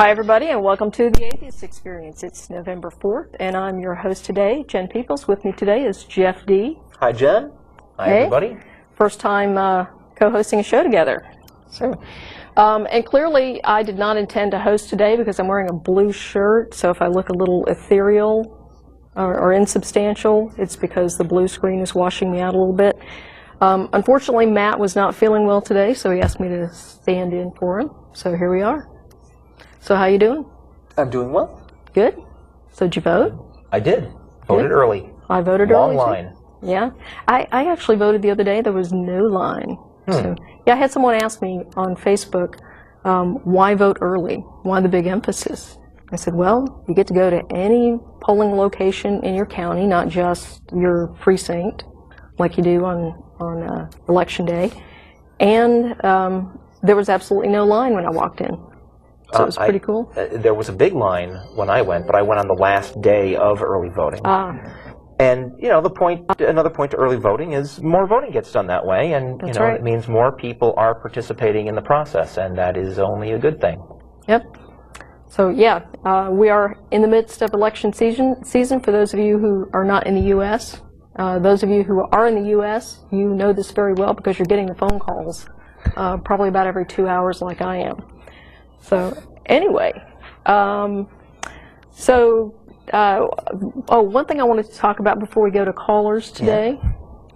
Hi everybody, and welcome to the Atheist Experience. It's November 4th, and I'm your host today, Jen Peeples. With me today is Jeff Dee. Hi Jen. Hi everybody. First time co-hosting a show together. And clearly I did not intend to host today because I'm wearing a blue shirt, so if I look a little ethereal or insubstantial, it's because the blue screen is washing me out a little bit. Unfortunately, Matt was not feeling well today, so he asked me to stand in for him. So here we are. So how you doing? I'm doing well. Good. So did you vote? I did. Voted early. I voted early. Long line. Yeah. I actually voted the other day. There was no line. So, yeah, I had someone ask me on Facebook, why vote early? Why the big emphasis? I said, well, you get to go to any polling location in your county, not just your precinct, like you do on election day. And there was absolutely no line when I walked in. So it was pretty cool. There was a big line when I went, but I went on the last day of early voting. And you know, another point to early voting is more voting gets done that way, and That's you know, right. it means more people are participating in the process, and that is only a good thing. Yep. So yeah, we are in the midst of election season. For those of you who are not in the U.S., those of you who are in the U.S., you know this very well because you're getting the phone calls probably about every 2 hours, like I am. So anyway, one thing I wanted to talk about before we go to callers today.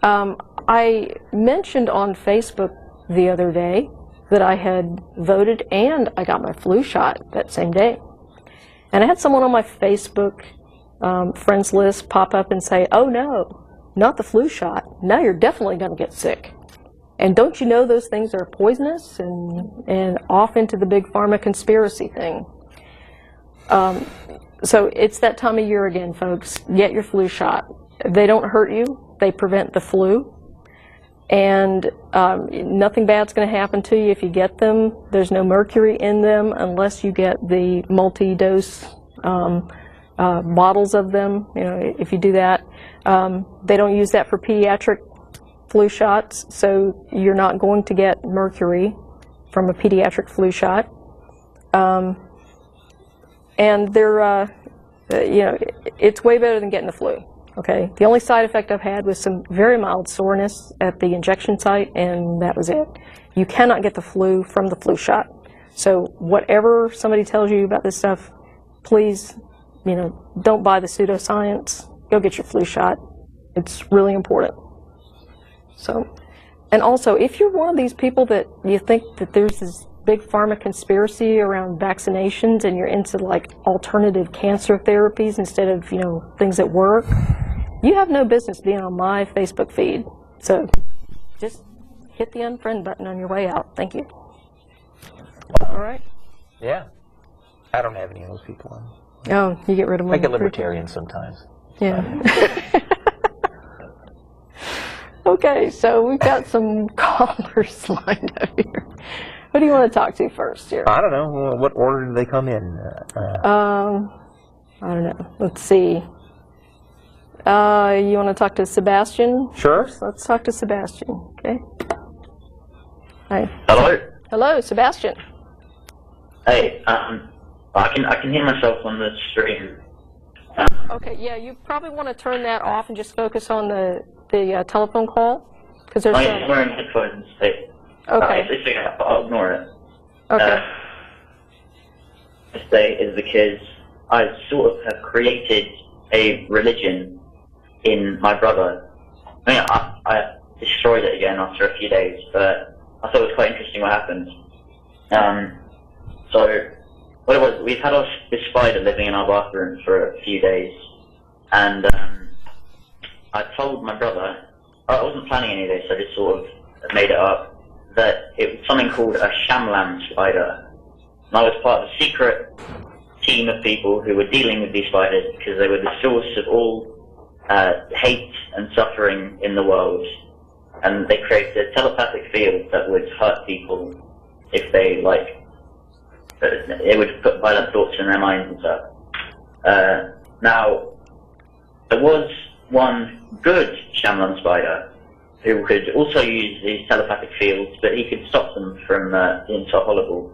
Yeah. I mentioned on Facebook the other day that I had voted and I got my flu shot that same day. And I had someone on my Facebook friends list pop up and say, oh no, not the flu shot. Now you're definitely going to get sick. And don't you know those things are poisonous and off into the big pharma conspiracy thing. So it's that time of year again, folks. Get your flu shot. They don't hurt you. They prevent the flu. And nothing bad's going to happen to you if you get them. There's no mercury in them unless you get the multi-dose bottles of them. You know, if you do that. They don't use that for pediatric flu shots, so you're not going to get mercury from a pediatric flu shot. And they're, you know, it's way better than getting the flu. Okay. The only side effect I've had was some very mild soreness at the injection site, and that was it. You cannot get the flu from the flu shot. So whatever somebody tells you about this stuff, please, you know, don't buy the pseudoscience. Go get your flu shot. It's really important. So, and also, if you're one of these people that you think that there's this big pharma conspiracy around vaccinations and you're into like alternative cancer therapies instead of, you know, things that work, you have no business being on my Facebook feed. So just hit the unfriend button on your way out. Thank you. All right. Yeah. I don't have any of those people on. Oh, you get rid of them. I get libertarian sometimes. Yeah. Okay, so we've got some callers lined up here. Who do you want to talk to first here? I don't know. What order do they come in? I don't know. Let's see. You want to talk to Sebastian? Sure. Let's talk to Sebastian. Okay. Hi. Hello. Hello, Sebastian. Hey, I can hear myself on the stream. Okay, yeah, you probably want to turn that off and just focus on the telephone call, because there's. I'm wearing headphones. Hey. Okay. I'll ignore it. Okay. This day is because I sort of have created a religion in my brother. I mean, I destroyed it again after a few days, but I thought it was quite interesting what happened. So, what it was, we've had this spider living in our bathroom for a few days, and I told my brother, I wasn't planning any of this, I just sort of made it up, that it was something called a shamlam spider. And I was part of a secret team of people who were dealing with these spiders because they were the source of all hate and suffering in the world. And they created a telepathic field that would hurt people if they, like, it would put violent thoughts in their minds and stuff. Now, there was one good shamlam spider who could also use these telepathic fields, but he could stop them from into horrible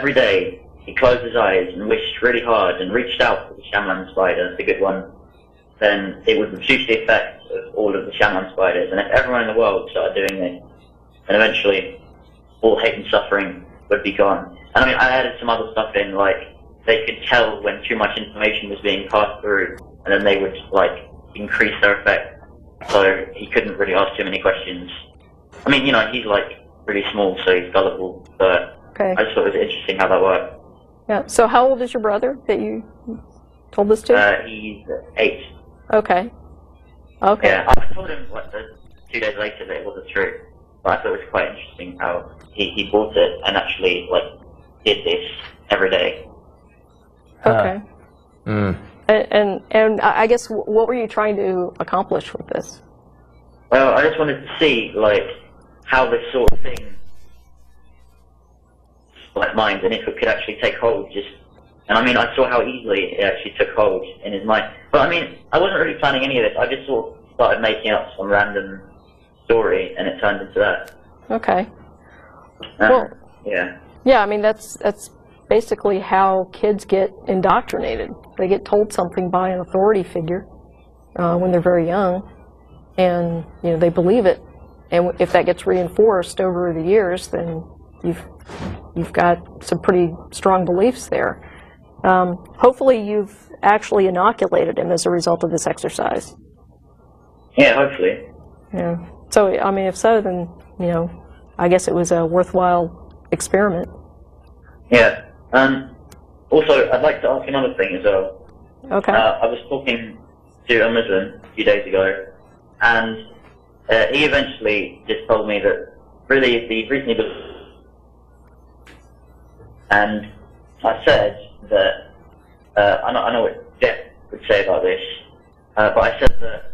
every day he closed his eyes and wished really hard and reached out for the Shamlan spider, the good one, then it would reduce the effect of all of the Shamlan spiders. And if everyone in the world started doing this, then eventually all hate and suffering would be gone. And I mean, I added some other stuff in, like they could tell when too much information was being passed through, and then they would like increase their effect. So he couldn't really ask too many questions. I mean, you know, he's like really small, so he's gullible, but Okay. I just thought it was interesting how that worked. Yeah. So how old is your brother that you told this to? He's 8. Okay. Okay. Yeah, I told him 2 days later that it wasn't true, but I thought it was quite interesting how he bought it and actually like did this every day. Okay. And I guess what were you trying to accomplish with this? Well, I just wanted to see like how this sort of thing, like mind, and if it could actually take hold. And I mean, I saw how easily it actually took hold in his mind. But I mean, I wasn't really planning any of this. I just sort of started making up some random story, and it turned into that. Okay. Well, yeah. Yeah, I mean that's basically how kids get indoctrinated. They get told something by an authority figure when they're very young, and you know they believe it. And if that gets reinforced over the years, then you've got some pretty strong beliefs there. Hopefully, you've actually inoculated him as a result of this exercise. Yeah, hopefully. Yeah. So I mean, if so, then you know, I guess it was a worthwhile experiment. Yeah. Also, I'd like to ask another thing as well. Okay. I was talking to a Muslim a few days ago, and he eventually just told me that really he recently believed. And I said that I know what Jeff would say about this, but I said that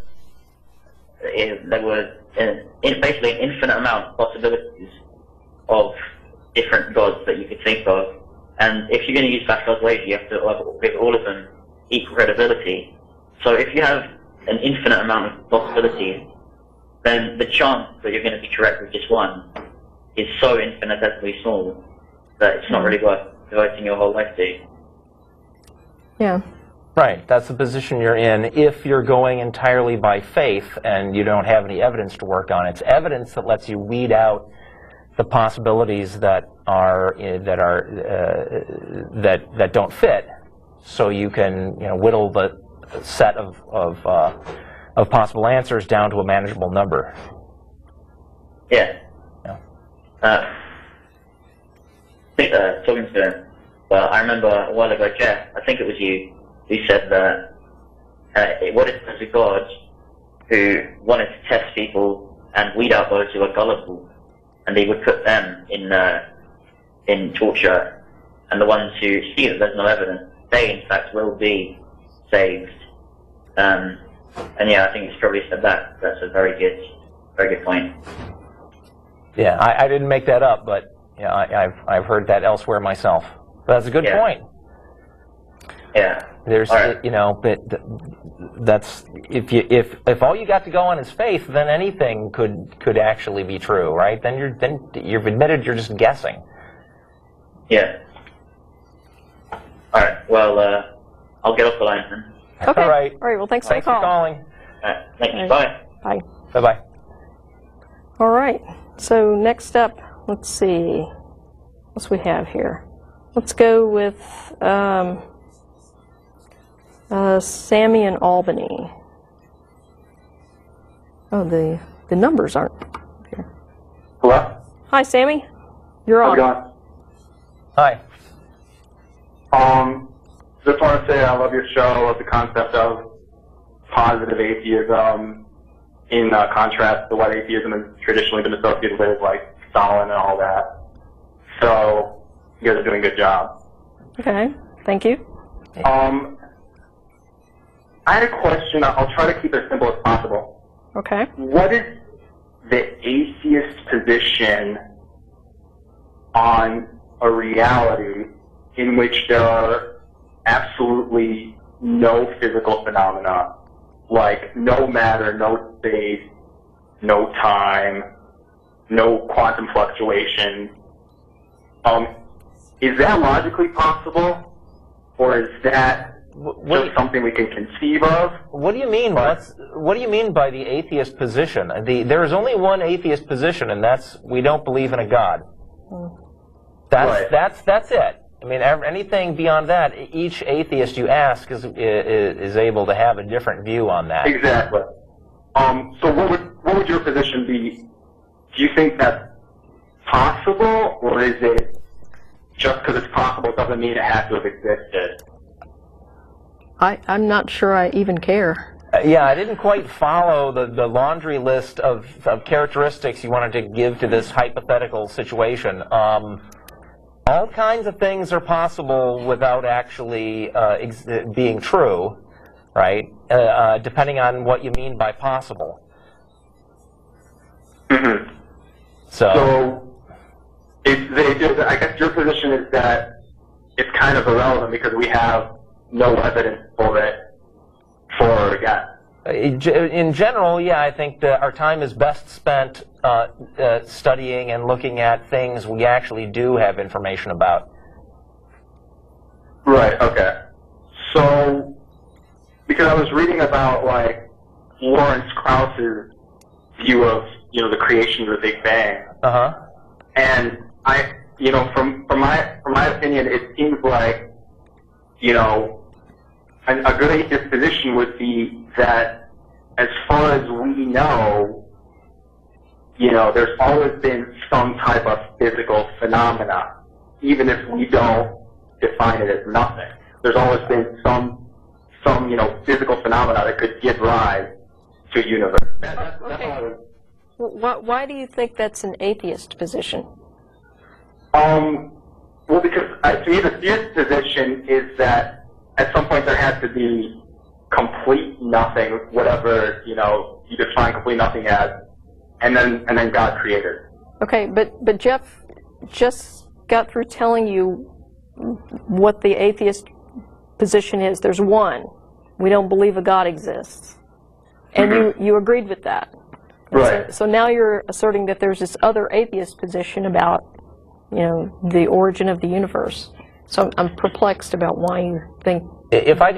there were basically an infinite amount of possibilities of different gods that you could think of. And if you're going to use Pascal's wager, you have to give all of them equal credibility. So if you have an infinite amount of possibilities, then the chance that you're going to be correct with just one is so infinitesimally small that it's not really worth devoting your whole life to. Yeah. Right, that's the position you're in if you're going entirely by faith and you don't have any evidence to work on. It's evidence that lets you weed out the possibilities that don't fit, so you can whittle the set of possible answers down to a manageable number. Yeah. Talking to him, well, I remember a while ago, Jeff, I think it was you, who said that what if there's a God who wanted to test people and weed out those who are gullible, and he would put them in torture, and the ones who see that there's no evidence, they in fact will be saved. And yeah, I think it's probably said that. That's a very good point. Yeah, I didn't make that up, but yeah, I've heard that elsewhere myself. But that's a good point. Yeah. There's but that's if all you got to go on is faith, then anything could actually be true, right? Then you've admitted you're just guessing. Yeah. All right. Well, I'll get off the line then. Okay. All right. Well, thanks for the call. Thanks for calling. All right. Thank you. Bye. Bye. Bye-bye. All right. So next up, let's see. What we have here? Let's go with Sammy in Albany. Oh, the numbers aren't here. Hello? Hi, Sammy. You're on. How's it going? Hi. Just want to say I love your show. I love the concept of positive atheism in contrast to what atheism has traditionally been associated with, like Stalin and all that. So, you guys are doing a good job. Okay. Thank you. I had a question. I'll try to keep it as simple as possible. Okay. What is the atheist position on a reality in which there are absolutely no physical phenomena, like no matter, no space, no time, no quantum fluctuation? is that logically possible, or is that just something we can conceive of? What do you mean? What do you mean by the atheist position? There is only one atheist position, and that's we don't believe in a God. That's it. I mean, anything beyond that, each atheist you ask is able to have a different view on that. Exactly. So what would your position be? Do you think that's possible, or is it just because it's possible doesn't mean it has to have existed? I'm not sure I even care. Yeah, I didn't quite follow the laundry list of characteristics you wanted to give to this hypothetical situation. All kinds of things are possible without actually being true, right? Depending on what you mean by possible. Mm-hmm. So I guess your position is that it's kind of irrelevant because we have no evidence for it for God. In general, yeah, I think that our time is best spent studying and looking at things we actually do have information about. Right, okay. So, because I was reading about, like, Lawrence Krauss's view of, the creation of the Big Bang. Uh-huh. And from my opinion, it seems like, a good atheist position would be that as far as we know, there's always been some type of physical phenomena, even if we don't define it as nothing. There's always been some physical phenomena that could give rise to a universe. Okay. Why do you think that's an atheist position? Well, because to me, the theist position is that at some point there has to be complete nothing, whatever, you define complete nothing as, and then God created. Okay, but Jeff just got through telling you what the atheist position is. There's one. We don't believe a God exists. And you agreed with that. Right. So now you're asserting that there's this other atheist position about, the origin of the universe. So I'm perplexed about why you think if I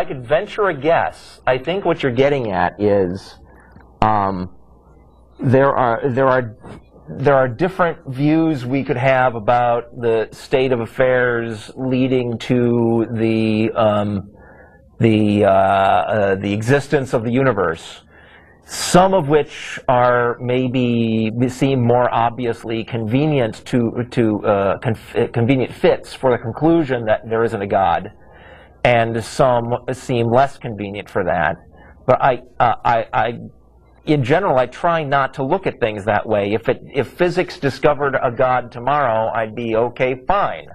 could venture a guess, I think what you're getting at is there are different views we could have about the state of affairs leading to the existence of the universe. Some of which are maybe seem more obviously convenient convenient fits for the conclusion that there isn't a God, and some seem less convenient for that. But in general, I try not to look at things that way. If physics discovered a God tomorrow, I'd be okay, fine,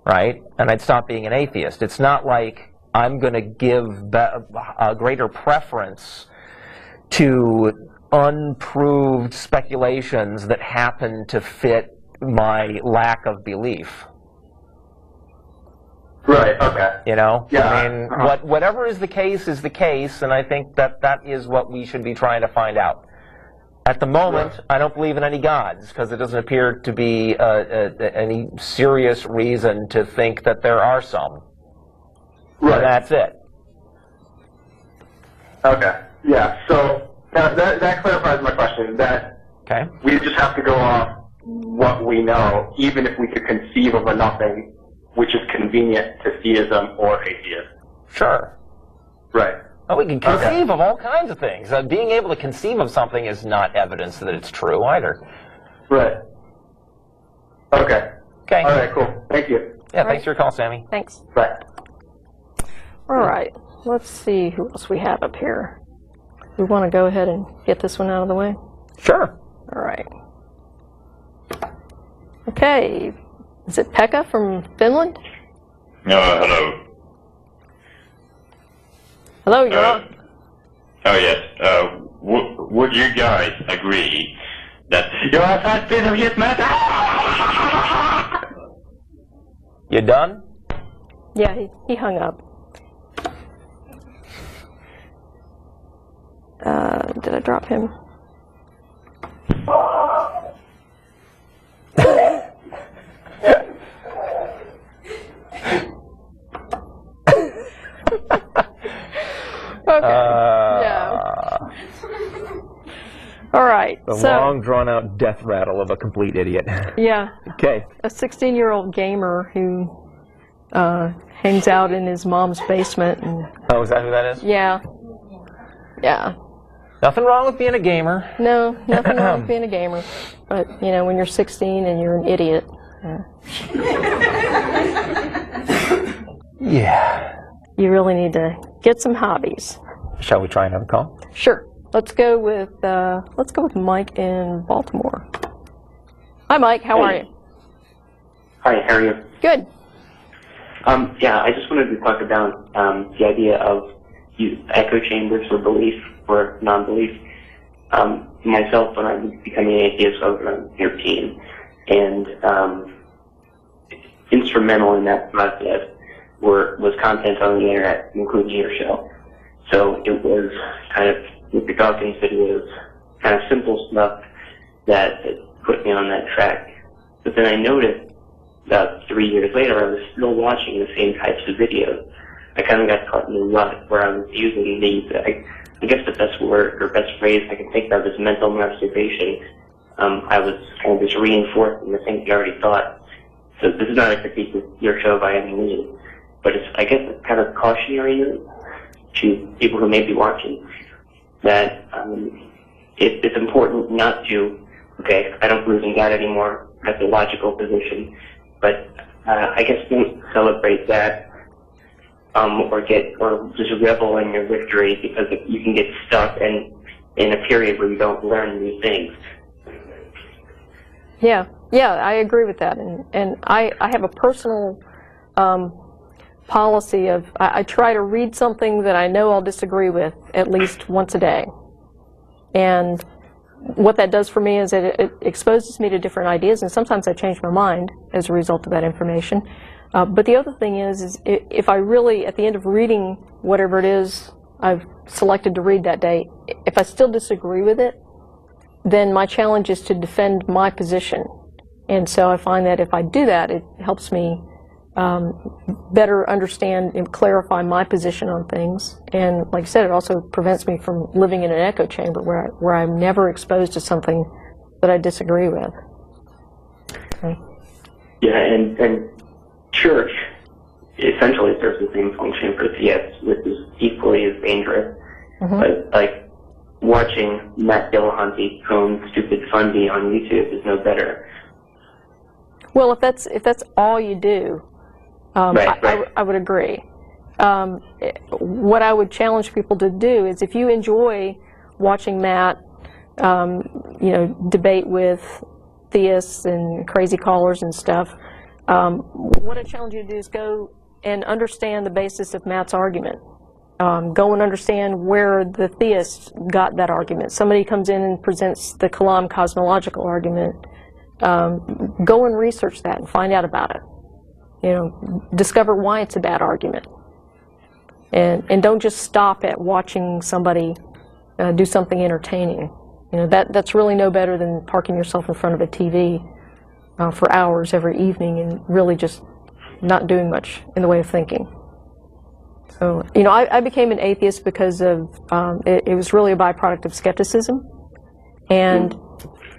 right? And I'd stop being an atheist. It's not like I'm going to give a greater preference to unproved speculations that happen to fit my lack of belief. Right, okay. Yeah. I mean, whatever is the case, and I think that is what we should be trying to find out. At the moment, I don't believe in any gods, because it doesn't appear to be any serious reason to think that there are some. Right. And that's it. Okay. Yeah, so that clarifies my question, that we just have to go off what we know, even if we could conceive of a nothing which is convenient to theism or atheism. Sure. Right. Well, we can conceive of all kinds of things. Being able to conceive of something is not evidence that it's true either. Right. Okay. Okay. All right, cool. Thank you. Yeah, thanks for your call, Sammy. Thanks. Bye. All right. Let's see who else we have up here. We want to go ahead and get this one out of the way? Sure. All right. Okay. Is it Pekka from Finland? Hello. Hello, you're on. Oh, yes. Would you guys agree that you're a fat piece of shit, man? You done? Yeah, he hung up. Did I drop him? The long, drawn-out death rattle of a complete idiot. Yeah. Okay. A 16-year-old gamer who hangs out in his mom's basement. And, oh, is that who that is? Yeah. Yeah. Nothing wrong with being a gamer. No, nothing wrong with being a gamer. But, you know, when you're 16 and you're an idiot. Yeah. You really need to get some hobbies. Shall we try another call? Sure. Let's go with Mike in Baltimore. Hi, Mike. How are you? Hi, how are you? Good. Yeah, I just wanted to talk about the idea of echo chambers for belief or non-belief. Myself, when I was becoming an atheist, I was around 13, and instrumental in that process was content on the internet, including your show. So it was kind of, with the Dawkins videos, kind of simple stuff that put me on that track. But then I noticed about 3 years later, I was still watching the same types of videos. I kind of got caught in a rut where I was using these, I guess the best word or best phrase I can think of is mental masturbation. I was kind of just reinforcing the things I already thought. So this is not a critique of your show by any means, but it's, I guess, it's kind of cautionary note to people who may be watching that it's important not to, okay, I don't believe in God anymore, that's a logical position, but I guess don't celebrate that or just revel in your victory, because you can get stuck in a period where you don't learn new things. Yeah, I agree with that, and I have a personal policy of I try to read something that I know I'll disagree with at least once a day, and what that does for me is it exposes me to different ideas, and sometimes I change my mind as a result of that information. But the other thing is if I really, at the end of reading whatever it is I've selected to read that day, if I still disagree with it, then my challenge is to defend my position. And so I find that if I do that, it helps me better understand and clarify my position on things. And like I said, it also prevents me from living in an echo chamber where I'm never exposed to something that I disagree with. Okay. Yeah, and church essentially serves the same function for theists, which is equally as dangerous. Mm-hmm. But like watching Matt Dillahunty own Stupid Fundy on YouTube is no better. Well, if that's all you do, right. I would agree. What I would challenge people to do is, if you enjoy watching Matt, debate with theists and crazy callers and stuff, what I challenge you to do is go and understand the basis of Matt's argument. Go and understand where the theists got that argument. Somebody comes in and presents the Kalam cosmological argument. Go and research that and find out about it. Discover why it's a bad argument. And don't just stop at watching somebody do something entertaining. That's really no better than parking yourself in front of a TV for hours every evening and really just not doing much in the way of thinking. So, I became an atheist because of, it was really a byproduct of skepticism. And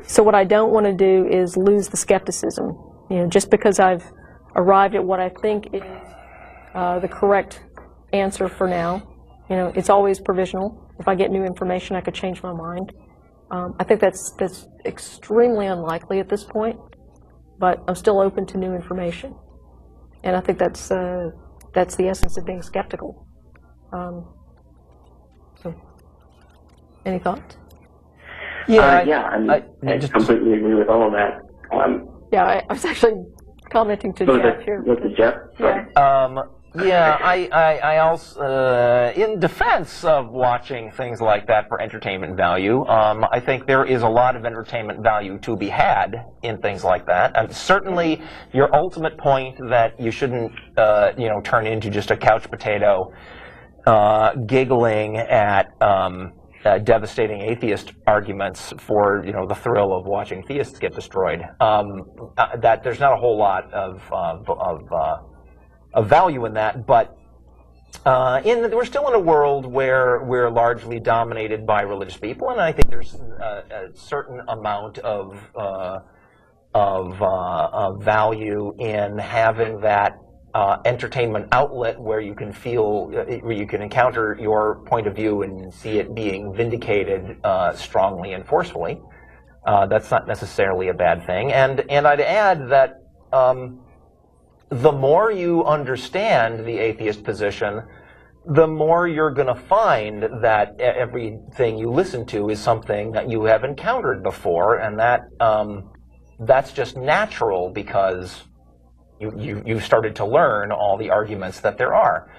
so what I don't want to do is lose the skepticism. Just because I've arrived at what I think is the correct answer for now, it's always provisional. If I get new information, I could change my mind. I think that's extremely unlikely at this point, but I'm still open to new information. And I think that's the essence of being skeptical. So, any thoughts? I completely agree with all of that. I was actually commenting to Jeff here. Jeff? Yeah. I also, in defense of watching things like that for entertainment value, I think there is a lot of entertainment value to be had in things like that. And certainly, your ultimate point that you shouldn't, turn into just a couch potato, giggling at devastating atheist arguments for the thrill of watching theists get destroyed. That there's not a whole lot of value in that, but we're still in a world where we're largely dominated by religious people, and I think there's a certain amount of value in having that entertainment outlet where you can feel, where you can encounter your point of view and see it being vindicated strongly and forcefully. That's not necessarily a bad thing. And I'd add that the more you understand the atheist position, the more you're going to find that everything you listen to is something that you have encountered before, and that's just natural because you've started to learn all the arguments that there are.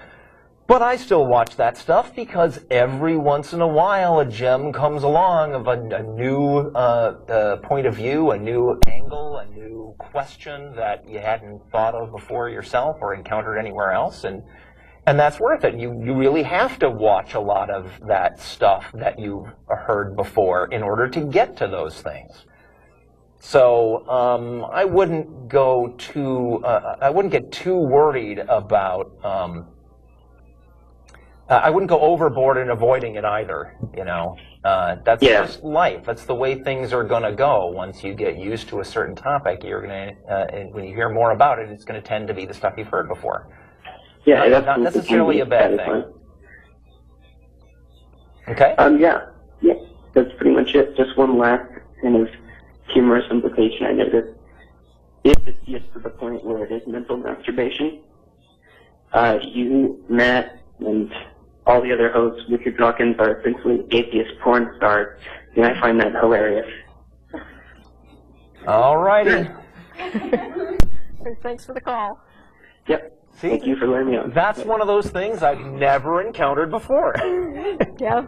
But I still watch that stuff because every once in a while a gem comes along of a new point of view, a new angle, a new question that you hadn't thought of before yourself or encountered anywhere else, and that's worth it. You really have to watch a lot of that stuff that you've heard before in order to get to those things. So I wouldn't go too. I wouldn't get too worried about. I wouldn't go overboard in avoiding it either. You know, that's just life. That's the way things are going to go. Once you get used to a certain topic, you're going to. When you hear more about it, it's going to tend to be the stuff you've heard before. Yeah, that's not necessarily a bad thing. Okay. Yeah, that's pretty much it. Just one last kind of humorous implication I noticed. If it gets to the point where it is mental masturbation, you, Matt, and all the other hosts, Richard Dawkins, are essentially atheist porn stars, and I find that hilarious. All righty. Thanks for the call. Yep. See? Thank you for letting me on. That's one of those things I've never encountered before. Yeah.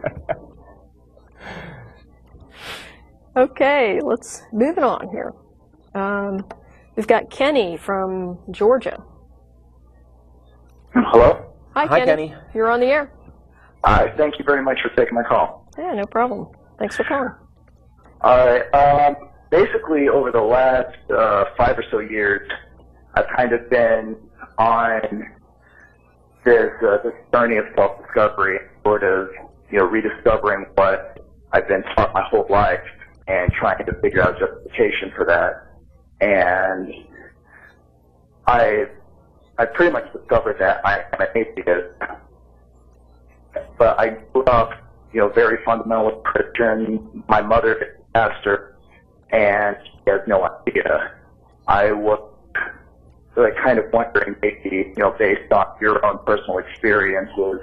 Okay, let's move it on here. We've got Kenny from Georgia. Hello? Hi, Kenny. You're on the air. Thank you very much for taking my call. Yeah, no problem. Thanks for calling. All right. Basically, over the last 5 or so years, I've kind of been on this journey of self-discovery, sort of, rediscovering what I've been taught my whole life and trying to figure out justification for that. And I pretty much discovered that I am an atheist. But I grew up, very fundamentalist Christian. My mother is a pastor, and she has no idea. I was kind of wondering, maybe, based on your own personal experiences,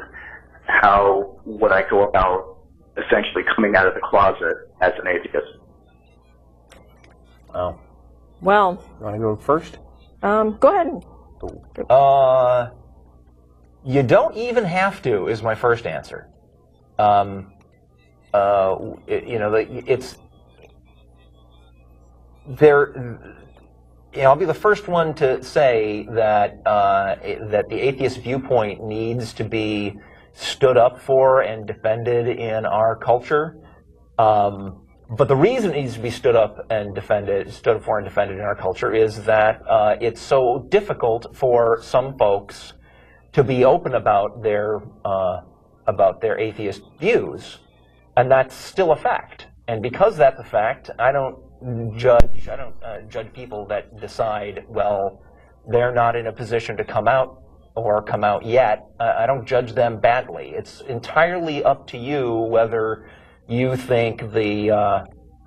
how would I go about essentially coming out of the closet as an atheist? Well, you want to go first? Go ahead. You don't even have to, is my first answer. It's there. I'll be the first one to say that that the atheist viewpoint needs to be stood up for and defended in our culture. But the reason it needs to be stood up for and defended in our culture is that it's so difficult for some folks to be open about their atheist views, and that's still a fact. And because that's a fact, I don't judge people that decide, well, they're not in a position to come out or come out yet. I don't judge them badly. It's entirely up to you whether you think the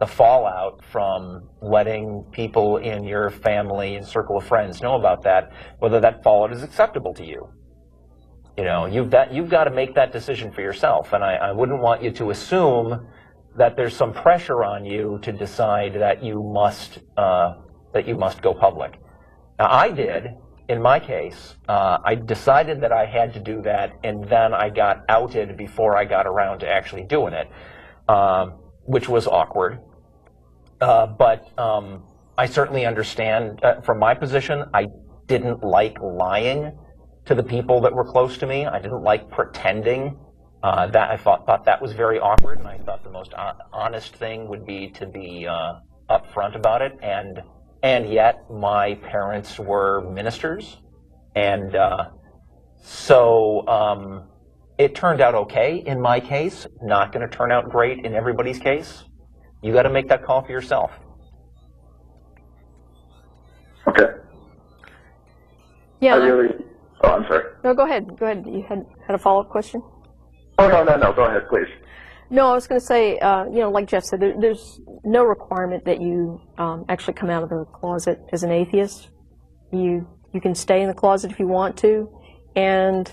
fallout from letting people in your family and circle of friends know about that, whether that fallout is acceptable to you. You've got to make that decision for yourself, and I wouldn't want you to assume that there's some pressure on you to decide that you must go public. Now, I did. In my case, I decided that I had to do that, and then I got outed before I got around to actually doing it, which was awkward. But I certainly understand, from my position, I didn't like lying to the people that were close to me. I didn't like pretending. That I thought that was very awkward, and I thought the most honest thing would be to be upfront about it. And yet, my parents were ministers, and So it turned out okay in my case. Not going to turn out great in everybody's case. You got to make that call for yourself. Okay. Yeah. Oh, I'm sorry. No, go ahead. Go ahead. You had a follow-up question? Oh, no. Go ahead, please. No, I was going to say, you know, like Jeff said, there's no requirement that you actually come out of the closet as an atheist. You can stay in the closet if you want to, and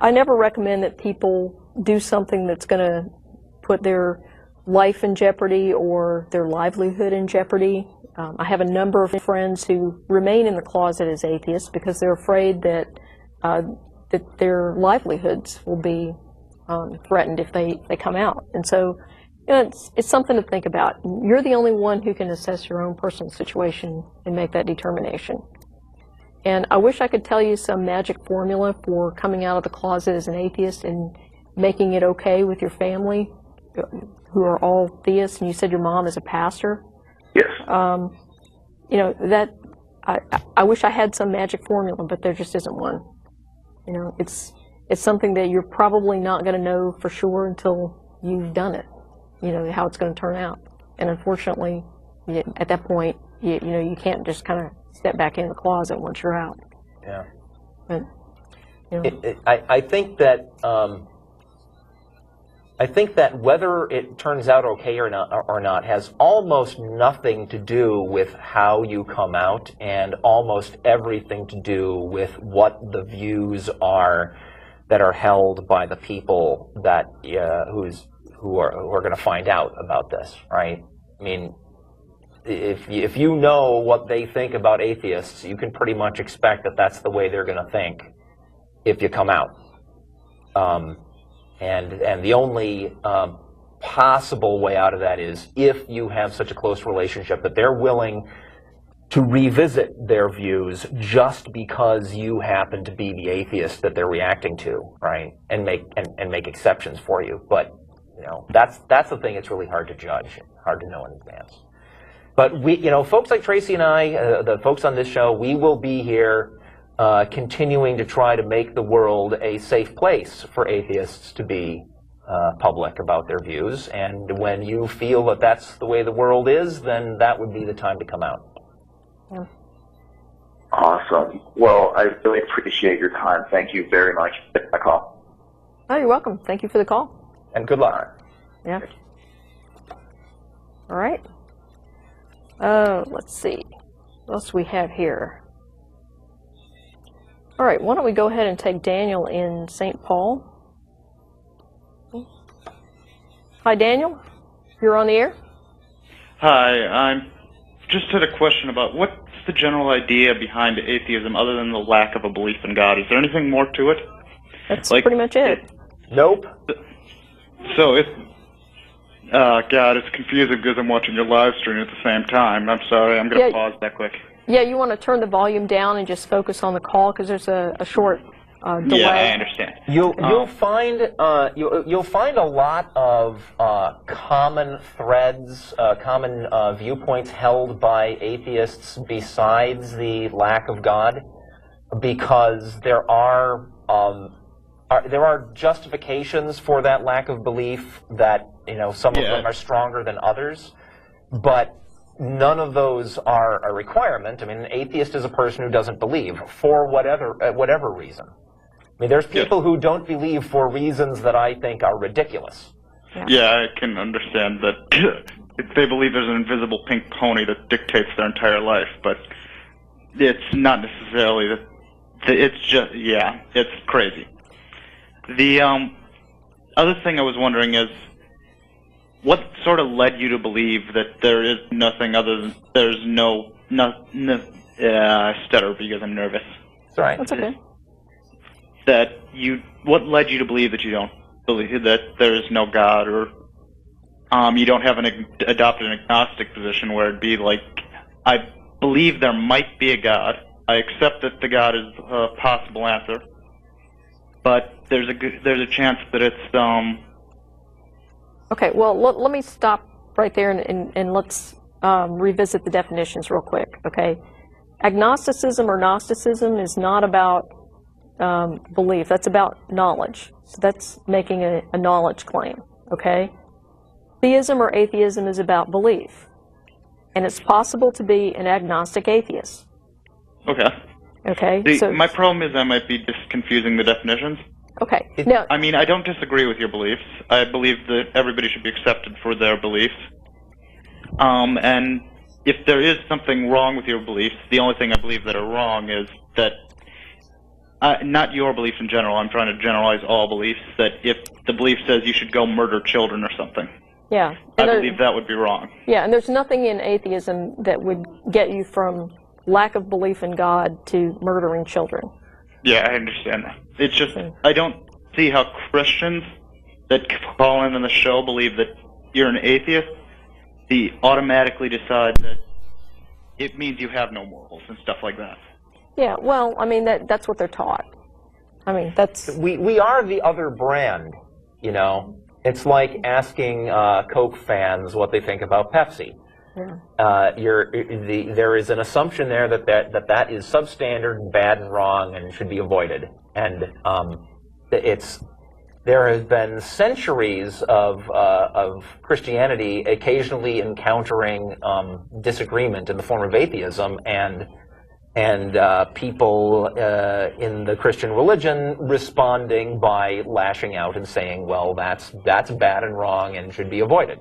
I never recommend that people do something that's going to put their life in jeopardy or their livelihood in jeopardy. I have a number of friends who remain in the closet as atheists because they're afraid that that their livelihoods will be threatened if they come out. And so, you know, it's something to think about. You're the only one who can assess your own personal situation and make that determination. And I wish I could tell you some magic formula for coming out of the closet as an atheist and making it okay with your family, who are all theists, and you said your mom is a pastor. Yes. You know, that I wish I had some magic formula, but there just isn't one. You know, it's something that you're probably not going to know for sure until you've done it, you know, how it's going to turn out. And unfortunately, at that point, you know, you can't just kind of step back in the closet once you're out. Yeah. But, you know. I think that whether it turns out okay or not has almost nothing to do with how you come out, and almost everything to do with what the views are that are held by the people that who are going to find out about this, right? I mean, if you know what they think about atheists, you can pretty much expect that that's the way they're going to think if you come out. And the only possible way out of that is if you have such a close relationship that they're willing to revisit their views just because you happen to be the atheist that they're reacting to, right? And make exceptions for you. But you know, that's the thing that's really hard to judge, hard to know in advance. But we, you know, folks like Tracy and I, the folks on this show, we will be here continuing to try to make the world a safe place for atheists to be public about their views. And when you feel that that's the way the world is, then that would be the time to come out. Yeah. Awesome. Well, I really appreciate your time. Thank you very much for the call. Oh, you're welcome. Thank you for the call. And good luck. Yeah. All right. Let's see. What else do we have here? All right, why don't we go ahead and take Daniel in St. Paul. Hi, Daniel. You're on the air. Hi, I just had a question about what's the general idea behind atheism other than the lack of a belief in God? Is there anything more to it? That's pretty much it. Nope. So if God, it's confusing because I'm watching your live stream at the same time. I'm sorry, I'm going to pause that quick. Yeah, you want to turn the volume down and just focus on the call because there's a short delay. Yeah, I understand. You'll find a lot of common threads, common viewpoints held by atheists besides the lack of God, because there are justifications for that lack of belief that, you know, some of them are stronger than others, but none of those are a requirement. I mean, an atheist is a person who doesn't believe for whatever reason. I mean, there's people who don't believe for reasons that I think are ridiculous. Yeah, I can understand that. They believe there's an invisible pink pony that dictates their entire life, but it's not necessarily that. It's just, it's crazy. The other thing I was wondering is, what sort of led you to believe that there is nothing other than there's I stutter because I'm nervous. That's right. That's okay. What led you to believe that you don't believe that there is no God, or you don't have adopted an agnostic position where it'd be like, I believe there might be a God. I accept that the God is a possible answer, but there's a chance that it's Okay, well, let me stop right there and let's revisit the definitions real quick, okay? Agnosticism or Gnosticism is not about belief. That's about knowledge. So that's making a knowledge claim, okay? Theism or atheism is about belief. And it's possible to be an agnostic atheist. Okay. Okay? So, my problem is I might be just confusing the definitions. okay. Now, I mean, I don't disagree with your beliefs. I believe that everybody should be accepted for their beliefs. And if there is something wrong with your beliefs, the only thing I believe that are wrong is that, not your beliefs in general, I'm trying to generalize all beliefs, that if the belief says you should go murder children or something, yeah. I believe that would be wrong. Yeah, and there's nothing in atheism that would get you from lack of belief in God to murdering children. Yeah, I understand that. It's just, I don't see how Christians that call in on the show believe that you're an atheist, they automatically decide that it means you have no morals and stuff like that. Yeah, well, I mean, that's what they're taught. I mean, that's... We are the other brand, you know. It's like asking Coke fans what they think about Pepsi. Yeah. There is an assumption there that is substandard and bad and wrong and should be avoided. And there has been centuries of Christianity occasionally encountering disagreement in the form of atheism, and people in the Christian religion responding by lashing out and saying, well, that's bad and wrong and should be avoided.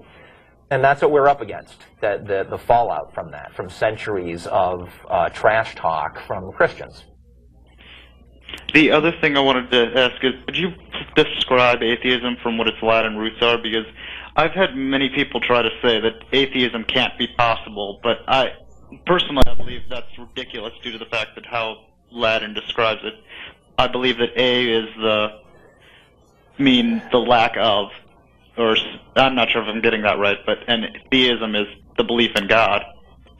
And that's what we're up against, the fallout from that, from centuries of trash talk from Christians. The other thing I wanted to ask is, could you describe atheism from what its Latin roots are? Because I've had many people try to say that atheism can't be possible, but personally, I believe that's ridiculous due to the fact that how Latin describes it. I believe that A is the lack of, or I'm not sure if I'm getting that right, and theism is the belief in God.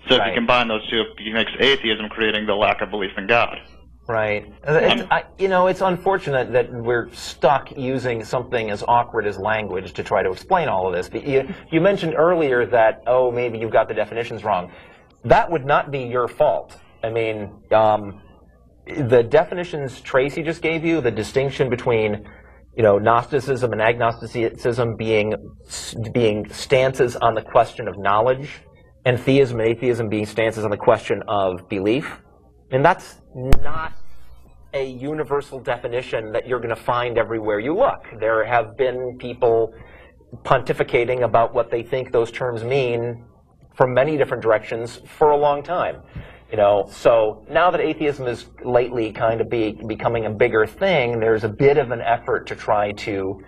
So if you combine those two, it makes atheism creating the lack of belief in God. Right. It's unfortunate that we're stuck using something as awkward as language to try to explain all of this. You mentioned earlier that, maybe you got the definitions wrong. That would not be your fault. I mean, the definitions Tracy just gave you, the distinction between, Gnosticism and agnosticism being stances on the question of knowledge, and theism and atheism being stances on the question of belief, and that's not a universal definition that you're going to find everywhere you look. There have been people pontificating about what they think those terms mean from many different directions for a long time. So now that atheism is lately kind of becoming a bigger thing, there's a bit of an effort to try to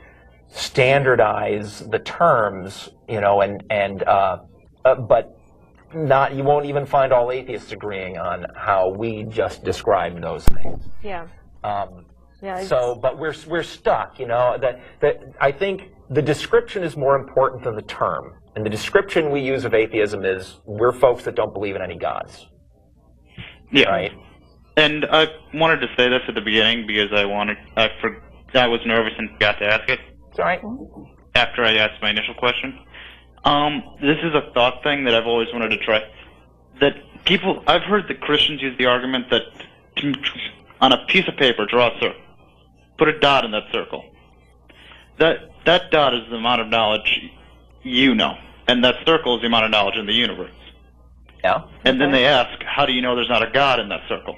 standardize the terms, but you won't even find all atheists agreeing on how we just described those things. Yeah. But we're stuck. I think the description is more important than the term. And the description we use of atheism is, we're folks that don't believe in any gods. Yeah. Right? And I wanted to say this at the beginning because I was nervous and forgot to ask it. It's all right. After I asked my initial question. This is a thought thing that I've always wanted to try. I've heard that Christians use the argument that on a piece of paper, draw a circle. Put a dot in that circle. That dot is the amount of knowledge you know. And that circle is the amount of knowledge in the universe. Yeah. And then they ask, how do you know there's not a God in that circle?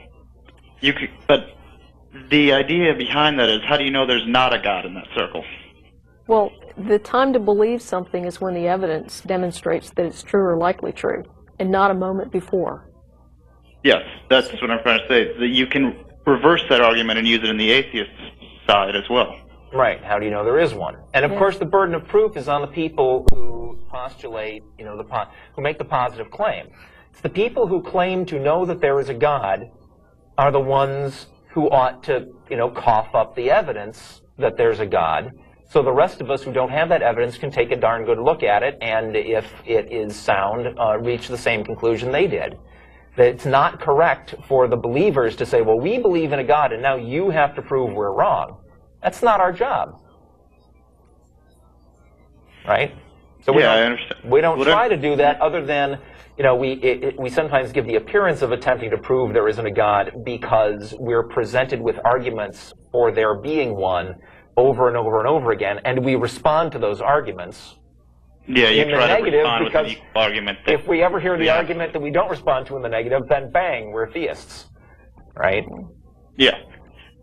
But the idea behind that is, how do you know there's not a God in that circle? Well, the time to believe something is when the evidence demonstrates that it's true or likely true, and not a moment before. Yes, that's what I'm trying to say. That you can reverse that argument and use it in the atheist side as well. Right. How do you know there is one? And of course, the burden of proof is on the people who postulate, who make the positive claim. It's the people who claim to know that there is a God are the ones who ought to, cough up the evidence that there's a God. So the rest of us who don't have that evidence can take a darn good look at it, and if it is sound, reach the same conclusion they did. That it's not correct for the believers to say, well, we believe in a God, and now you have to prove we're wrong. That's not our job. Right? So we Yeah, don't, I understand. We don't Whatever. try to do that other than, you know, we sometimes give the appearance of attempting to prove there isn't a God because we're presented with arguments for there being one over and over and over again, and we respond to those arguments. Yeah, you in the try to negative, respond with an because equal argument. That, if we ever hear the yeah. argument that we don't respond to in the negative, then bang, we're theists, right? Yeah.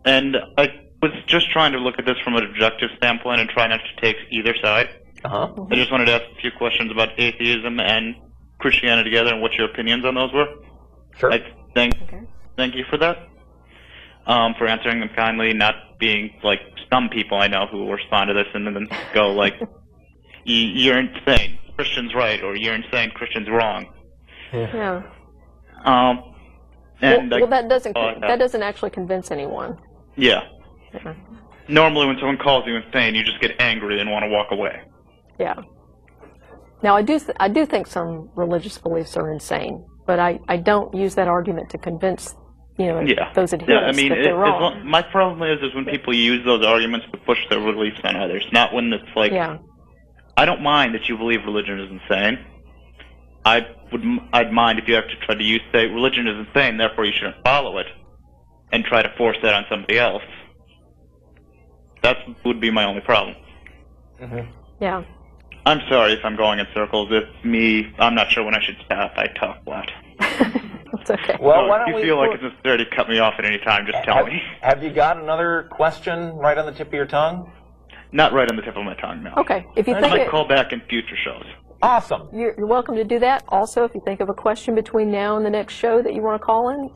And I was just trying to look at this from an objective standpoint and try not to take either side. Uh-huh. I just wanted to ask a few questions about atheism and Christianity together and what your opinions on those were. Sure. Thank you for that. For answering them kindly, not being like some people I know who will respond to this and then go like, you're insane, Christian's right, or you're insane, Christian's wrong. Yeah. And well, that doesn't actually convince anyone. Yeah. Yeah. Normally when someone calls you insane, you just get angry and want to walk away. Yeah. Now, I do think some religious beliefs are insane, but I don't use that argument to convince, you know, those adherents that they're wrong. My problem is when people use those arguments to push their beliefs on others, not when it's like, I don't mind that you believe religion is insane. I'd mind if you actually tried to say religion is insane, therefore you shouldn't follow it, and try to force that on somebody else. That would be my only problem. Mm-hmm. Yeah. I'm sorry if I'm going in circles. It's me. I'm not sure when I should stop. I talk a lot. It's okay. Well, so why don't if you feel like it's necessary to cut me off at any time, just tell me. Have you got another question right on the tip of your tongue? Not right on the tip of my tongue, no. Okay. If you I think might call back in future shows. Awesome. You're welcome to do that. Also, if you think of a question between now and the next show that you want to call in,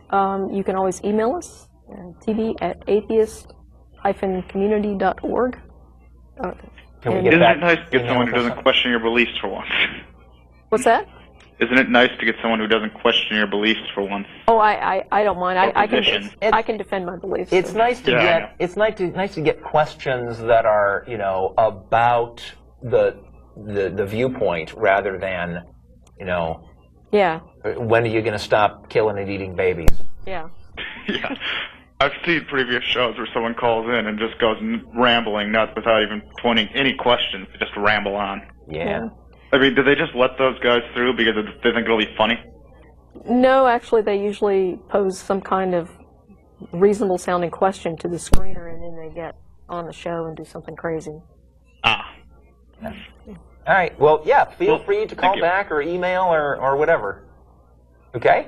you can always email us, tv@atheist-community.org. Isn't it nice to get someone who doesn't question your beliefs for once? What's that? Isn't it nice to get someone who doesn't question your beliefs for once? Oh, I don't mind. I can defend my beliefs. It's nice to get nice to get questions that are, you know, about the viewpoint rather than, you know, when are you going to stop killing and eating babies? Yeah. Yeah. I've seen previous shows where someone calls in and just goes rambling nuts without even pointing any questions, just ramble on. Yeah. I mean, do they just let those guys through because they think it'll be funny? No, actually, they usually pose some kind of reasonable-sounding question to the screener, and then they get on the show and do something crazy. Ah. Yeah. All right. Well, yeah, feel free to call back or email or whatever. Okay?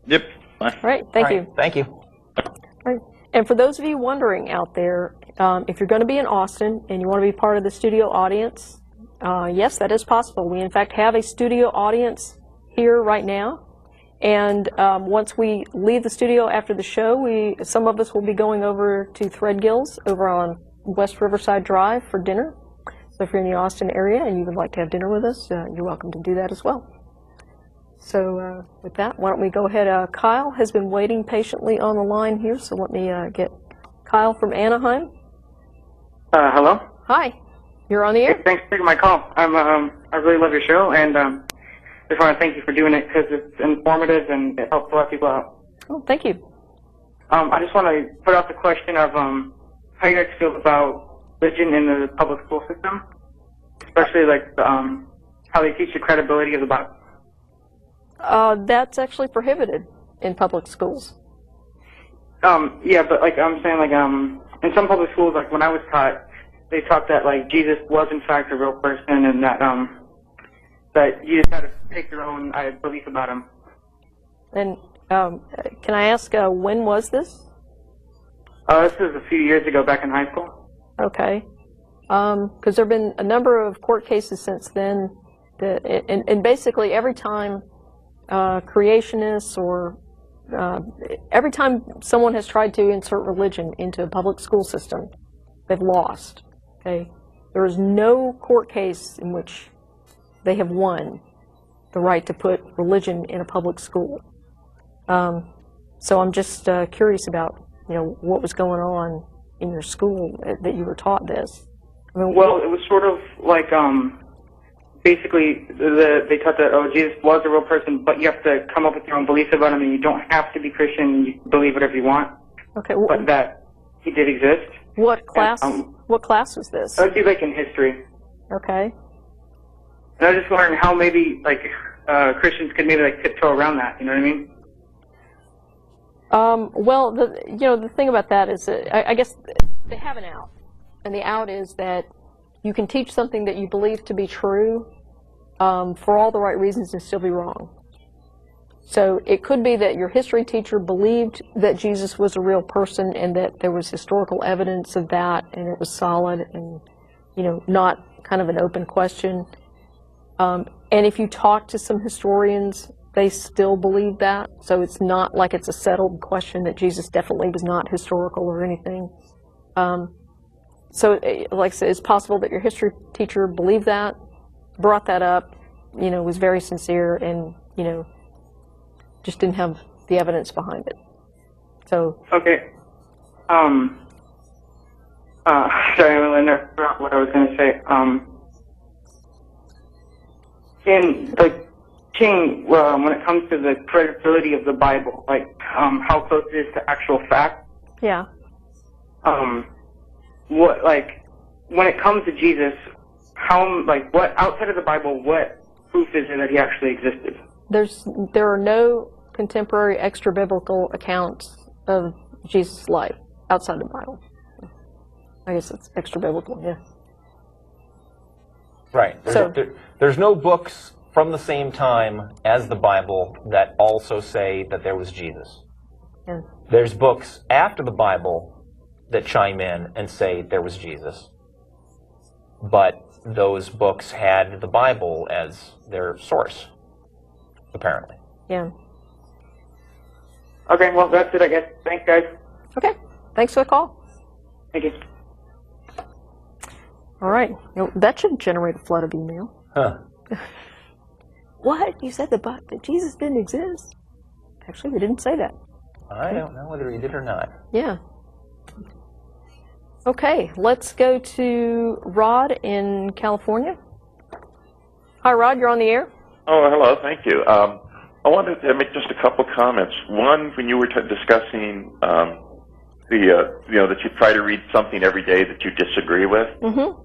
Yep. All right. Thank you. Thank you. Right. And for those of you wondering out there, if you're going to be in Austin and you want to be part of the studio audience, yes, that is possible. We, in fact, have a studio audience here right now. And once we leave the studio after the show, some of us will be going over to Threadgill's over on West Riverside Drive for dinner. So if you're in the Austin area and you would like to have dinner with us, you're welcome to do that as well. So with that, why don't we go ahead. Kyle has been waiting patiently on the line here, so let me get Kyle from Anaheim. Hello? Hi. You're on the air. Hey, thanks for taking my call. I really love your show, and just want to thank you for doing it because it's informative and it helps a lot of people out. Oh, thank you. I just want to put out the question of how you guys feel about religion in the public school system, especially like how they teach the credibility of the Bible. That's actually prohibited in public schools. Yeah, but like I'm saying, like in some public schools, like when I was taught, they taught that like Jesus was in fact a real person, and that that you just had to take your own belief about him. And can I ask when was this? This was a few years ago, back in high school. Okay, because there have been a number of court cases since then. And basically every time creationists or every time someone has tried to insert religion into a public school system, they've lost. Okay, there is no court case in which they have won the right to put religion in a public school. So I'm just curious about what was going on in your school that you were taught this. I mean, well, it was sort of like basically they taught that Jesus was a real person, but you have to come up with your own beliefs about him, and you don't have to be Christian. You can believe whatever you want. Okay, but that he did exist. What class? What class was this? It would be like in history. Okay. And I was just wondering how maybe like Christians could maybe like tiptoe around that. You know what I mean? Well, the thing about that is that I guess they have an out, and the out is that you can teach something that you believe to be true for all the right reasons and still be wrong. So it could be that your history teacher believed that Jesus was a real person and that there was historical evidence of that, and it was solid and, not kind of an open question. And if you talk to some historians, they still believe that. So it's not like it's a settled question that Jesus definitely was not historical or anything. So, like I said, it's possible that your history teacher believed that, brought that up, was very sincere, and, just didn't have the evidence behind it. So. Okay. Sorry, I forgot what I was going to say. When it comes to the credibility of the Bible, how close it is to actual fact. Yeah. When it comes to Jesus, what outside of the Bible, what proof is there that he actually existed? There are no contemporary extra-biblical accounts of Jesus' life outside the Bible. I guess it's extra-biblical, yeah. Right. There's no books from the same time as the Bible that also say that there was Jesus. Yeah. There's books after the Bible that chime in and say there was Jesus. But those books had the Bible as their source, apparently. Yeah. Okay, well, that's it, I guess. Thanks, guys. Okay. Thanks for the call. Thank you. All right. That should generate a flood of email. Huh. What? You said that Jesus didn't exist? Actually, we didn't say that. I don't know whether he did or not. Yeah. Okay, let's go to Rod in California. Hi, Rod. You're on the air. Oh, hello. Thank you. I wanted to make just a couple comments. One, when you were discussing that you try to read something every day that you disagree with. Mm-hmm.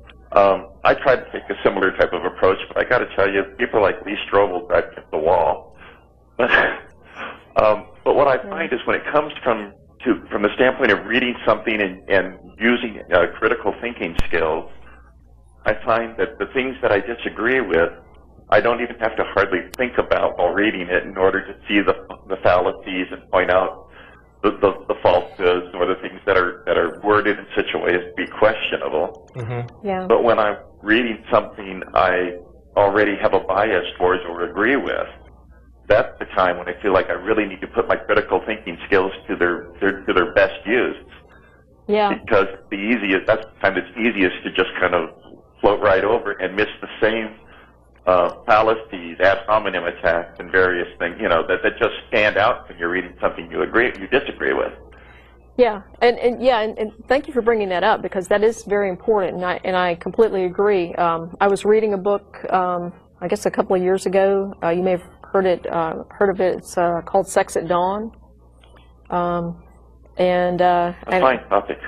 I tried to take a similar type of approach, but I got to tell you, people like Lee Strobel drive me up the wall. But what I find is when it comes from the standpoint of reading something and using critical thinking skills, I find that the things that I disagree with, I don't even have to hardly think about while reading it in order to see the fallacies and point out the falsehoods or the things that are worded in such a way as to be questionable. Mm-hmm. Yeah. But when I'm reading something I already have a bias towards or agree with, that's the time when I feel like I really need to put my critical thinking skills to their best use. Yeah. Because that's the time it's easiest to just kind of float right over and miss the same fallacies, ad hominem attacks, and various things, that just stand out when you're reading something you disagree with. Yeah, and thank you for bringing that up, because that is very important, and I completely agree. I was reading a book, I guess a couple of years ago. You may have heard of it. It's called Sex at Dawn. A fine topic.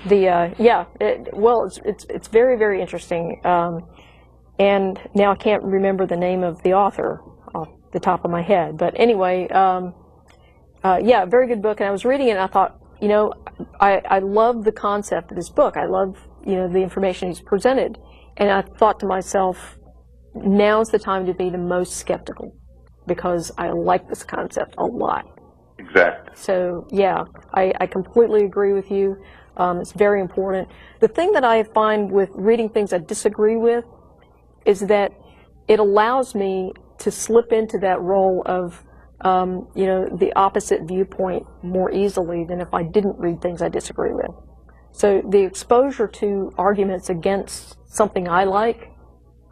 It's very, very interesting. And now I can't remember the name of the author off the top of my head. But anyway, very good book. And I was reading it and I thought, I love the concept of this book. I love, the information he's presented. And I thought to myself, now's the time to be the most skeptical, because I like this concept a lot. Exactly. So, yeah, I completely agree with you. It's very important. The thing that I find with reading things I disagree with is that it allows me to slip into that role of, the opposite viewpoint more easily than if I didn't read things I disagree with. So the exposure to arguments against something I like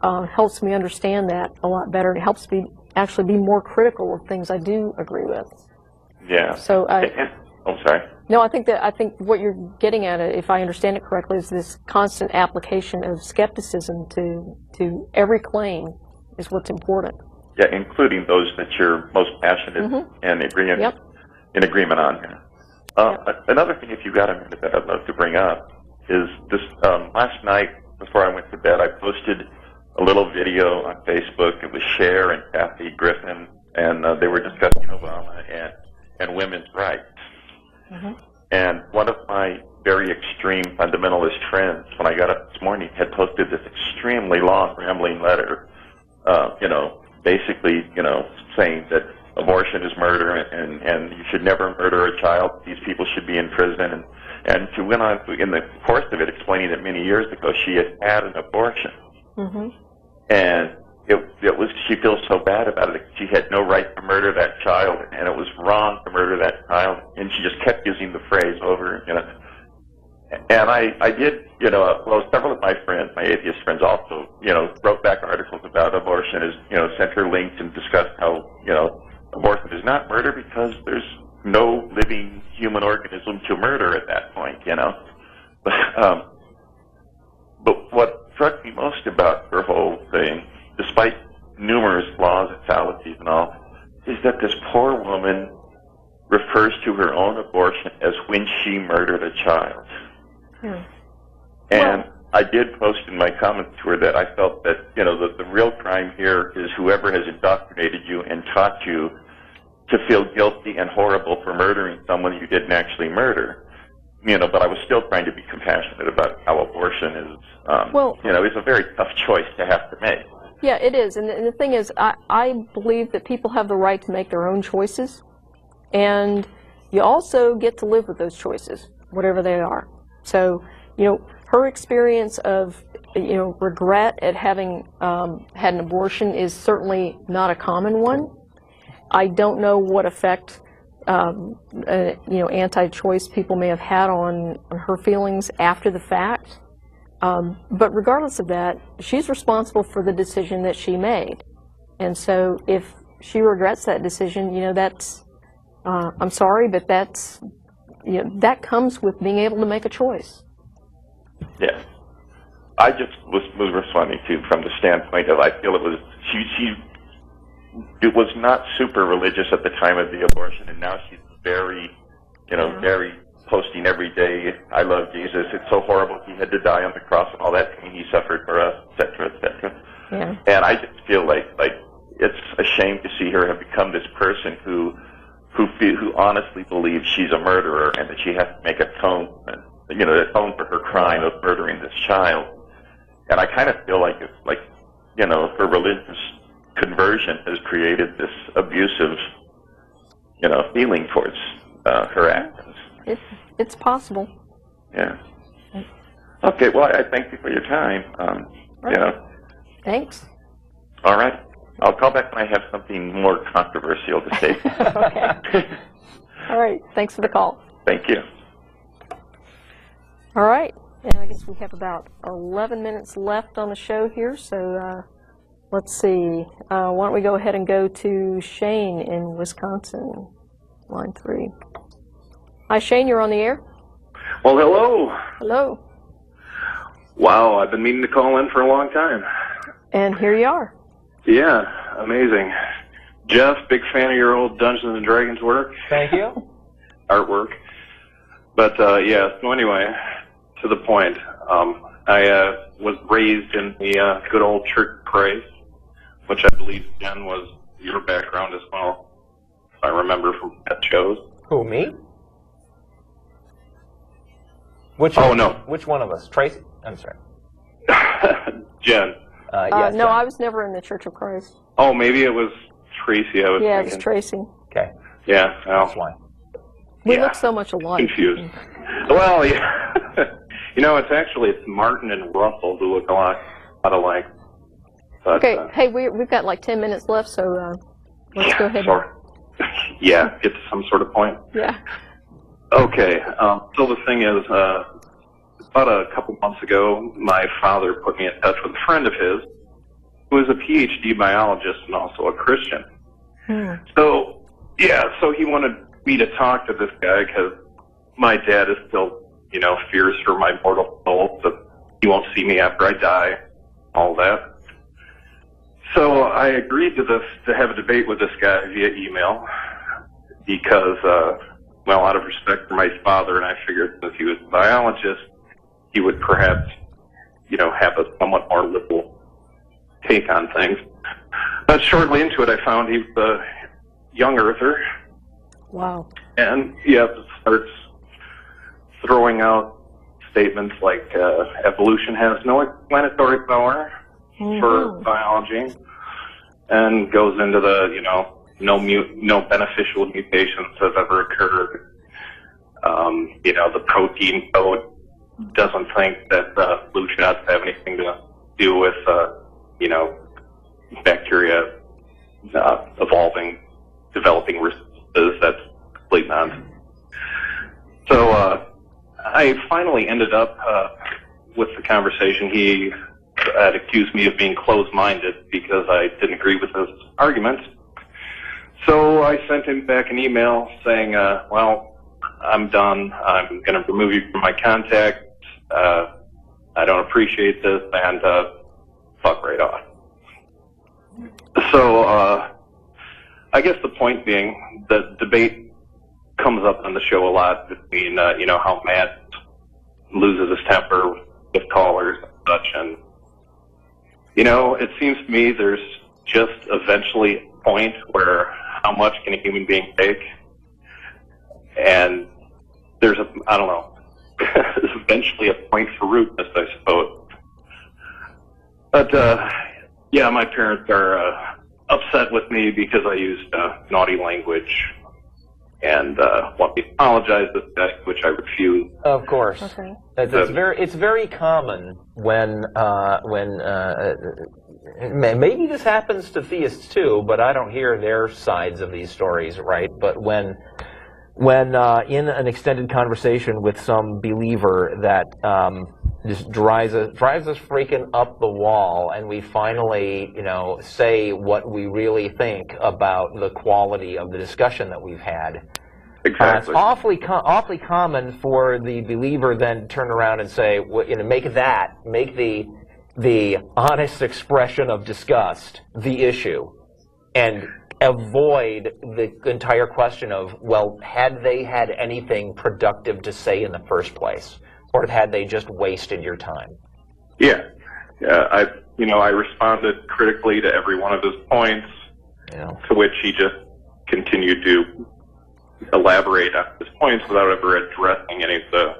helps me understand that a lot better. It helps me actually be more critical of things I do agree with. Yeah. So I'm sorry. No, I think what you're getting at, if I understand it correctly, is this constant application of skepticism to every claim is what's important. Yeah, including those that you're most passionate and in agreement on. Another thing, if you got a minute, that I'd love to bring up is this. Last night, before I went to bed, I posted a little video on Facebook. It was Cher and Kathy Griffin, and they were discussing Obama and women's rights. Mm-hmm. And one of my very extreme fundamentalist friends, when I got up this morning, had posted this extremely long, rambling letter, basically, saying that abortion is murder and you should never murder a child. These people should be in prison. And she went on in the course of it explaining that many years ago she had had an abortion. Mm-hmm. And it was, she feels so bad about it. She had no right to murder that child, and it was wrong to murder that child. And she just kept using the phrase over, And I did, well, several of my friends, my atheist friends also, wrote back articles about abortion, sent her links and discussed how, abortion is not murder because there's no living human organism to murder at that point, But what struck me most about her whole thing, despite numerous flaws and fallacies and all, is that this poor woman refers to her own abortion as when she murdered a child. Hmm. And I did post in my comments to her that I felt that, the real crime here is whoever has indoctrinated you and taught you to feel guilty and horrible for murdering someone you didn't actually murder. But I was still trying to be compassionate about how abortion is, it's a very tough choice to have to make. Yeah, it is. And the thing is, I believe that people have the right to make their own choices. And you also get to live with those choices, whatever they are. So, her experience of, regret at having had an abortion is certainly not a common one. I don't know what effect, anti-choice people may have had on her feelings after the fact. But regardless of that, she's responsible for the decision that she made. And so if she regrets that decision, that's, I'm sorry, but that's, that comes with being able to make a choice. Yeah. I just was responding to from the standpoint of, I feel it was, it was not super religious at the time of the abortion, and now she's very, very posting every day, I love Jesus, it's so horrible he had to die on the cross and all that pain he suffered for us, etc., etc. Yeah. And I just feel like it's a shame to see her have become this person who honestly believes she's a murderer and that she has to make atonement, atone for her crime of murdering this child. And I kind of feel like it's like, her religious conversion has created this abusive, feeling towards her actions. It's possible. Yeah. Okay, well, I thank you for your time. Right. Thanks. All right. I'll call back when I have something more controversial to say. Okay. All right. Thanks for the call. Thank you. All right. And I guess we have about 11 minutes left on the show here, so let's see. Why don't we go ahead and go to Shane in Wisconsin, line 3. Hi, Shane. You're on the air. Well, hello. Hello. Wow, I've been meaning to call in for a long time. And here you are. Yeah, amazing. Jeff, big fan of your old Dungeons and Dragons work. Thank you. Artwork. But, so anyway, to the point. I was raised in the good old Church of Christ, which I believe, Jen, was your background as well, if I remember from past shows. Who, me? Which one of us? Tracy? I'm sorry. Jen. Yes, no, Jen. I was never in the Church of Christ. Oh, maybe it was Tracy I was Yeah, thinking. it was Tracy. Okay. Yeah, well. That's why. We look so much alike. Confused. Well, yeah. It's Martin and Russell who look a lot alike. But, okay, hey, we've got like 10 minutes left, so let's go ahead. Sorry. Yeah, get to some sort of point. Yeah. Okay, so the thing is, about a couple months ago, my father put me in touch with a friend of his who is a PhD biologist and also a Christian. So he wanted me to talk to this guy because my dad is still, fears for my mortal soul, that he won't see me after I die, all that. So I agreed to have a debate with this guy via email because, out of respect for my father, and I figured since he was a biologist, he would perhaps, have a somewhat more liberal take on things. But shortly into it, I found he was a young earther. Wow. And, starts throwing out statements like evolution has no explanatory power for biology, and goes into the, no beneficial mutations have ever occurred. The protein code doesn't think that flu shots have anything to do with, bacteria developing responses. That's complete nonsense. So I finally ended up with the conversation. He had accused me of being closed-minded because I didn't agree with his arguments. So I sent him back an email saying, well, I'm done. I'm going to remove you from my contacts. I don't appreciate this, and fuck right off. So I guess the point being, the debate comes up on the show a lot between, how Matt loses his temper with callers and such, and, it seems to me there's just eventually a point where how much can a human being take? And there's there's eventually a point for rudeness, I suppose. But, my parents are upset with me because I used naughty language and want me to apologize, which I refuse. Of course. Okay. It's very common when maybe this happens to theists too, but I don't hear their sides of these stories, right? But when in an extended conversation with some believer that just drives us freaking up the wall, and we finally, say what we really think about the quality of the discussion that we've had. Exactly. It's awfully common for the believer then to turn around and say, make the honest expression of disgust the issue, and avoid the entire question of, well, had they had anything productive to say in the first place, or had they just wasted your time? Yeah. I responded critically to every one of his points, to which he just continued to elaborate on his points without ever addressing any of the,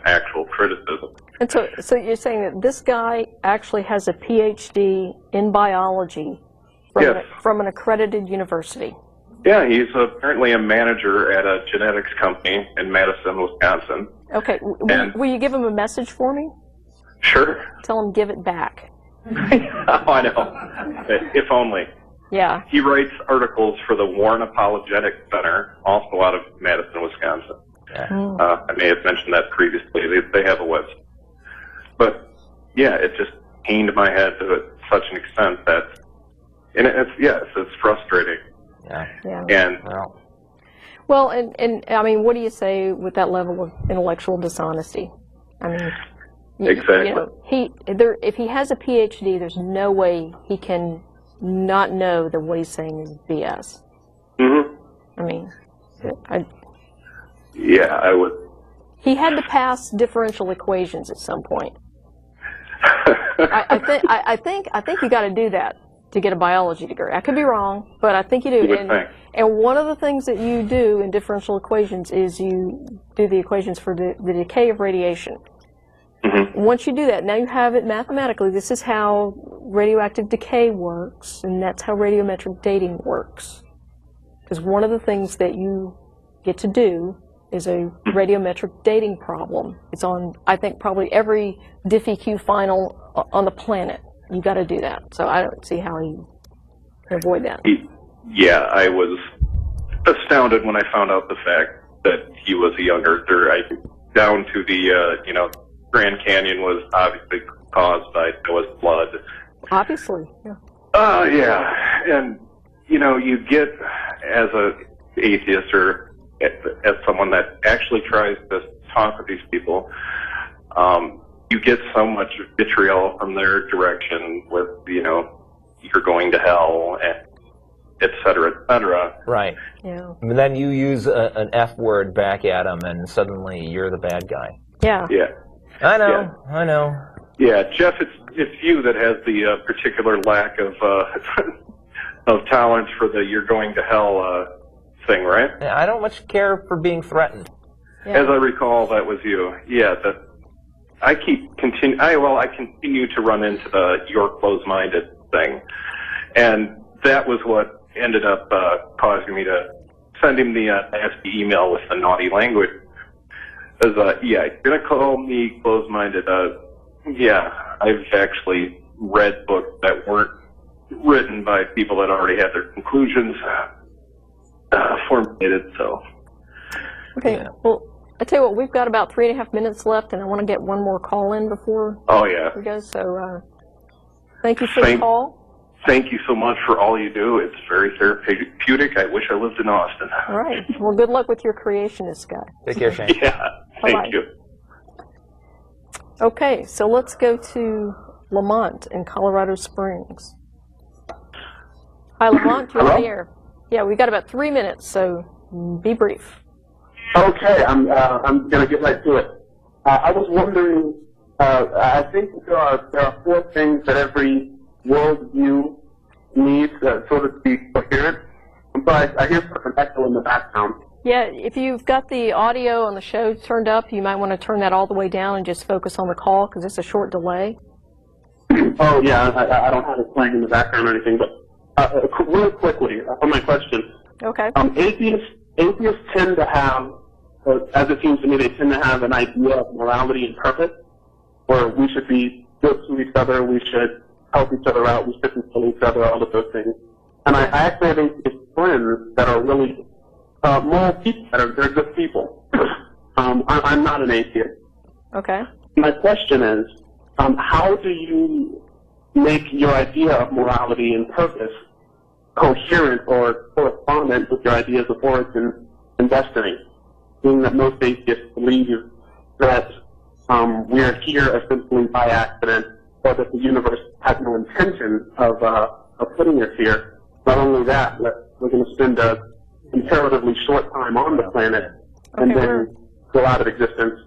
actual criticism. And so you're saying that this guy actually has a PhD in biology from an accredited university? Yeah, he's apparently a manager at a genetics company in Madison, Wisconsin. Okay, will you give him a message for me? Sure. Tell him give it back. Oh, I know. If only. Yeah. He writes articles for the Warren Apologetic Center, also out of Madison, Wisconsin. Yeah. I may have mentioned that previously. They have a website. But, it just pained my head to such an extent that, and it's frustrating. Yeah. And well, and I mean, what do you say with that level of intellectual dishonesty? I mean, exactly. If he has a PhD, there's no way he can not know that what he's saying is BS. Mm-hmm. I mean, I would. He had to pass differential equations at some point. I think you got to do that to get a biology degree. I could be wrong, but I think you do. You would think. And one of the things that you do in differential equations is you do the equations for the decay of radiation. Mm-hmm. Once you do that, now you have it mathematically. This is how radioactive decay works, and that's how radiometric dating works. Because one of the things that you get to do is a radiometric dating problem. It's on, I think, probably every DiffEQ final on the planet. You got to do that. So I don't see how you can avoid that. Yeah, I was astounded when I found out the fact that he was a young earther. Down to the, Grand Canyon was obviously caused by Noah's flood. Obviously, yeah. Yeah. And, you get, as a atheist or as someone that actually tries to talk with these people, you get so much vitriol from their direction with, you're going to hell, and et cetera, et cetera. Right. Yeah. And then you use an F word back at them, and suddenly you're the bad guy. Yeah. Yeah. I know. Yeah, Jeff, it's you that has the particular lack of of tolerance for the "you're going to hell" thing, right? Yeah, I don't much care for being threatened. Yeah. As I recall, that was you. Yeah, that I continue to run into the "you're closed-minded" thing, and that was what ended up causing me to send him the nasty email with the naughty language. As you're gonna call me closed-minded. Yeah, I've actually read books that weren't written by people that already had their conclusions formulated. So. Okay. Yeah. Well, I tell you what, we've got about 3.5 minutes left, and I want to get one more call in before we go. So, thank you for the call. Thank you so much for all you do. It's very therapeutic. I wish I lived in Austin. All right. Well, good luck with your creationist guy. Take care, Shane. Yeah. Thank Bye-bye. you. Okay, so let's go to Lamont in Colorado Springs. Hi, Lamont. You're on the air. Yeah, we got about 3 minutes, so be brief. Okay, I'm going to get right to it. I was wondering, I think there are 4 things that every worldview needs sort of to be coherent. But I hear sort of an echo in the background. Yeah, if you've got the audio on the show turned up, you might want to turn that all the way down and just focus on the call because it's a short delay. Oh, yeah, I don't have it playing in the background or anything, but real quickly on my question. Okay. Atheists tend to have, as it seems to me, they tend to have an idea of morality and purpose, where we should be good to each other, we should help each other out, we shouldn't kill each other, all of those things. And I actually have atheist friends that are really moral people, they're good people. I'm not an atheist. Okay. My question is, how do you make your idea of morality and purpose coherent or correspondent with your ideas of origin and destiny? Being that most atheists believe that we are here essentially by accident, or that the universe has no intention of putting us here. Not only that, we're going to spend a comparatively short time on the planet and then go out of existence.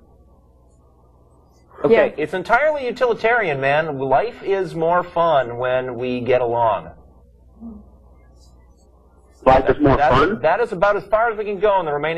Okay, it's entirely utilitarian, man. Life is more fun when we get along. Life is more fun? That is about as far as we can go in the remaining